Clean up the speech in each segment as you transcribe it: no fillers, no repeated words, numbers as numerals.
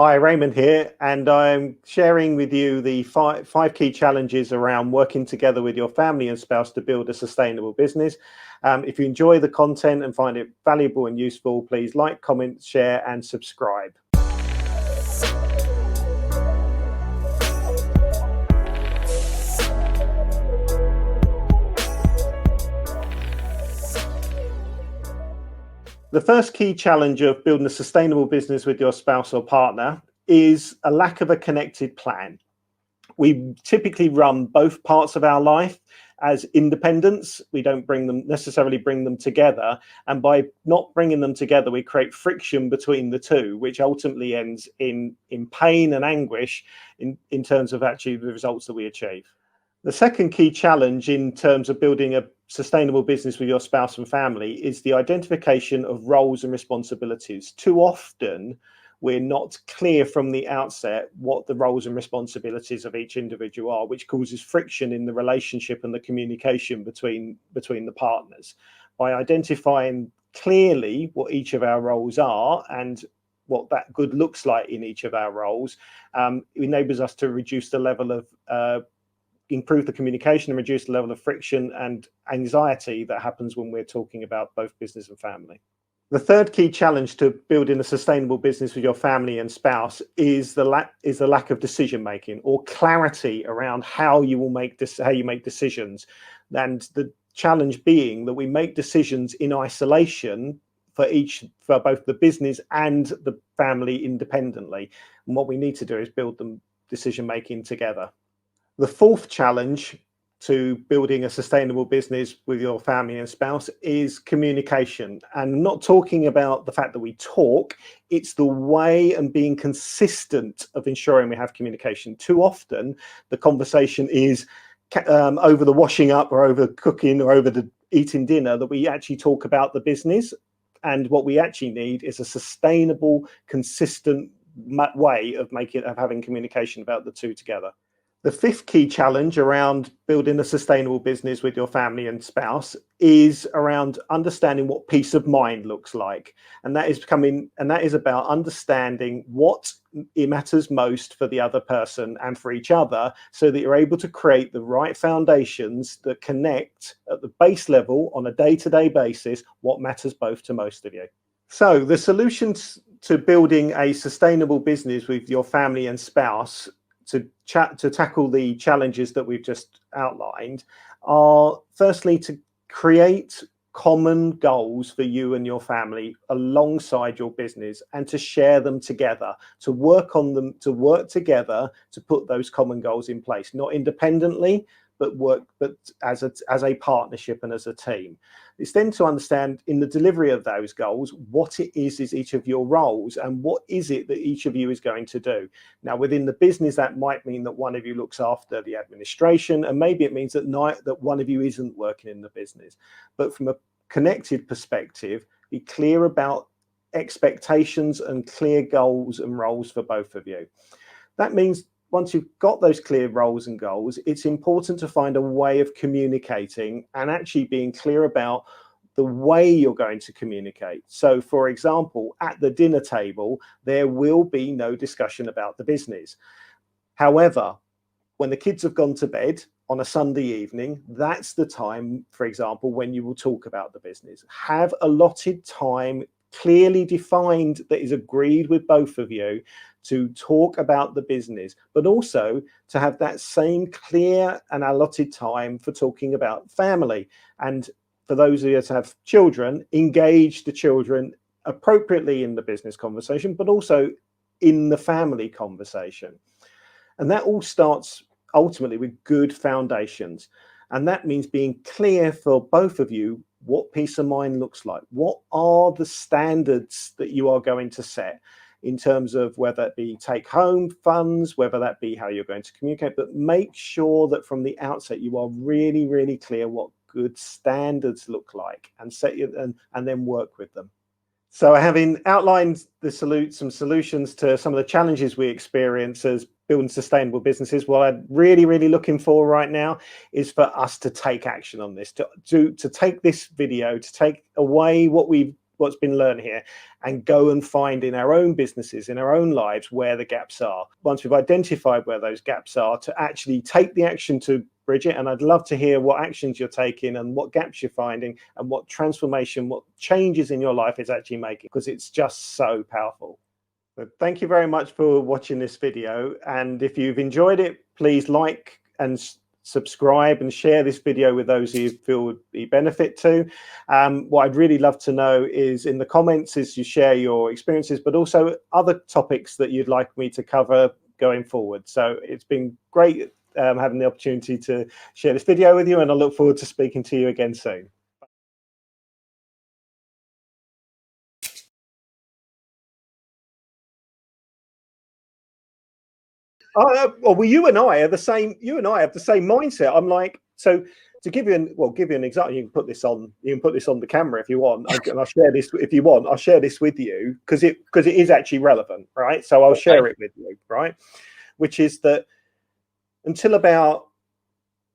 Hi, Raymond here, and I'm sharing with you the five key challenges around working together with your family and spouse to build a sustainable business. If you enjoy the content and find it valuable and useful, please like, comment, share, and subscribe. The first key challenge of building a sustainable business with your spouse or partner is a lack of a connected plan. We typically run both parts of our life as independents. We don't necessarily bring them together. And by not bringing them together, we create friction between the two, which ultimately ends in pain and anguish in terms of actually the results that we achieve. The second key challenge in terms of building a sustainable business with your spouse and family is the identification of roles and responsibilities. Too often, we're not clear from the outset what the roles and responsibilities of each individual are, which causes friction in the relationship and the communication between the partners. By identifying clearly what each of our roles are and what that good looks like in each of our roles, it enables us to reduce the level of improve the communication and reduce the level of friction and anxiety that happens when we're talking about both business and family. The third key challenge to building a sustainable business with your family and spouse is the lack of decision making or clarity around how you make decisions, and the challenge being that we make decisions in isolation for both the business and the family independently. And what we need to do is build them decision making together. The fourth challenge to building a sustainable business with your family and spouse is communication. And I'm not talking about the fact that we talk, it's the way and being consistent of ensuring we have communication. Too often, the conversation is over the washing up or over cooking or over the eating dinner that we actually talk about the business. And what we actually need is a sustainable, consistent way of having communication about the two together. The fifth key challenge around building a sustainable business with your family and spouse is around understanding what peace of mind looks like. And that is about understanding what matters most for the other person and for each other, so that you're able to create the right foundations that connect at the base level on a day-to-day basis what matters both to most of you. So the solutions to building a sustainable business with your family and spouse to tackle the challenges that we've just outlined are firstly to create common goals for you and your family alongside your business and to share them together, to work on them, to work together to put those common goals in place, not independently, but as a partnership and as a team. It's then to understand in the delivery of those goals what it is each of your roles and what is it that each of you is going to do. Now, within the business, that might mean that one of you looks after the administration, and maybe it means that one of you isn't working in the business. But from a connected perspective, be clear about expectations and clear goals and roles for both of you. That means once you've got those clear roles and goals, it's important to find a way of communicating and actually being clear about the way you're going to communicate. So, for example, at the dinner table, there will be no discussion about the business. However, when the kids have gone to bed on a Sunday evening, that's the time, for example, when you will talk about the business. Have allotted time clearly defined that is agreed with both of you to talk about the business, but also to have that same clear and allotted time for talking about family. And for those of you that have children, engage the children appropriately in the business conversation, but also in the family conversation. And that all starts ultimately with good foundations. And that means being clear for both of you what peace of mind looks like. What are the standards that you are going to set in terms of whether it be take home funds, whether that be how you're going to communicate, but make sure that from the outset you are really, really clear what good standards look like and and then work with them. So having outlined some solutions to some of the challenges we experience as building sustainable businesses, what I'm really, really looking for right now is for us to take action on this, to take this video, to take away what we've what's been learned here and go and find in our own businesses, in our own lives, where the gaps are. Once we've identified where those gaps are, to actually take the action to bridge it. And I'd love to hear what actions you're taking and what gaps you're finding and what transformation, what changes in your life it's actually making, because it's just so powerful. So thank you very much for watching this video. And if you've enjoyed it, please like and subscribe and share this video with those who you feel would be benefit to. What I'd really love to know is in the comments is you share your experiences, but also other topics that you'd like me to cover going forward. So it's been great having the opportunity to share this video with you, and I look forward to speaking to you again soon. Well, you and I are the same. You and I have the same mindset. I'm like, so to give you an example. You can put this on. You can put this on the camera if you want, and I'll share this if you want. I'll share this with you because it is actually relevant, right? So I'll share it with you, right? Which is that until about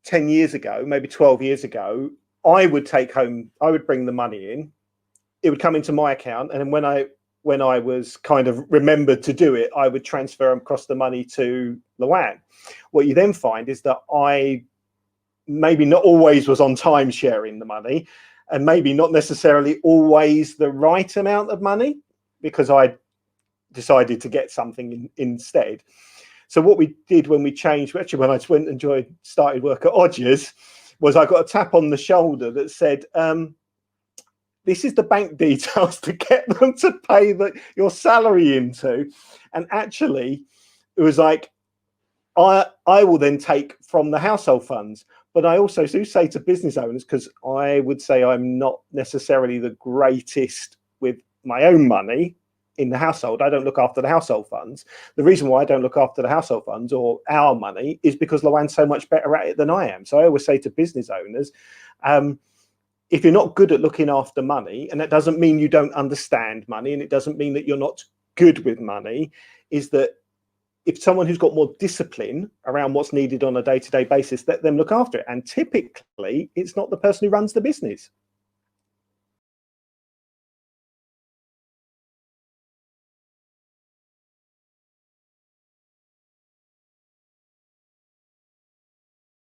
10 years ago, maybe 12 years ago, I would bring the money in. It would come into my account, and then when I was kind of remembered to do it, I would transfer across the money to Luann. What you then find is that I maybe not always was on time sharing the money, and maybe not necessarily always the right amount of money, because I decided to get something instead. So what we did when we changed, actually when I went and started work at Odgers, was I got a tap on the shoulder that said, this is the bank details to get them to pay your salary into. And actually, it was like, I will then take from the household funds. But I also do say to business owners, because I would say I'm not necessarily the greatest with my own money in the household. I don't look after the household funds. The reason why I don't look after the household funds or our money is because Luann's so much better at it than I am. So I always say to business owners, if you're not good at looking after money, and that doesn't mean you don't understand money, and it doesn't mean that you're not good with money, is that if someone who's got more discipline around what's needed on a day-to-day basis, let them look after it. And typically, it's not the person who runs the business.